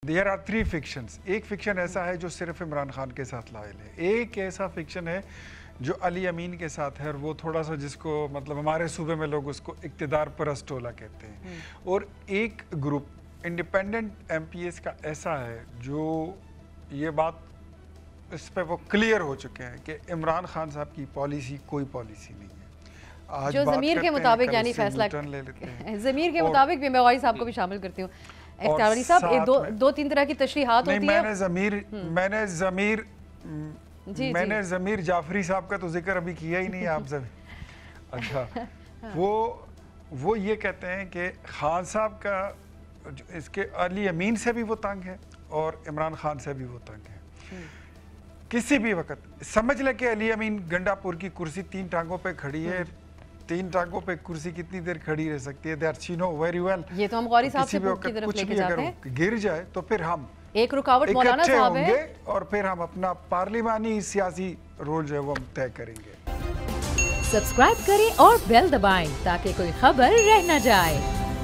There are 3 fictions. एक fiction ऐसा है जो सिर्फ इमरान खान के साथ लायल है, एक ऐसा फिक्शन है जो अली अमीन के साथ है और वो थोड़ा सा जिसको मतलब हमारे सूबे में लोग उसको इक़्तिदार परस्त टोला कहते हैं, और एक ग्रुप इंडिपेंडेंट एमपीएस का ऐसा है जो ये बात इस पे वो क्लियर हो चुके हैं कि इमरान खान साहब की पॉलिसी कोई पॉलिसी नहीं है। आज जो ज़मीर के मुताबिक यानी फैसला ज़मीर के मुताबिक भी मैं गौरी साहब को भी शामिल करती हूँ। इख्तियार अली साहब, दो तीन तरह की तशरीहात होती है। मैंने ज़मीर जाफरी साहब का तो जिक्र अभी किया ही नहीं आप ज़मीर। अच्छा, वो ये कहते हैं कि खान साहब का इसके अली अमीन से भी वो तंग है और इमरान खान से भी वो तंग है। किसी भी वक्त समझ ले कि अली अमीन गंडापुर की कुर्सी 3 टांगों पे खड़ी है, 3 टांगों पे कुर्सी कितनी देर खड़ी रह सकती है, that she know very well. ये तो हम गौरी साहब से की तरफ लेके जाते हैं। गिर जाए तो फिर हम एक रुकावट मौलाना साहब है और फिर हम अपना पार्लिमानी सियासी रोल जो है वो हम तय करेंगे। सब्सक्राइब करें और बेल दबाएं ताकि कोई खबर रह न जाए।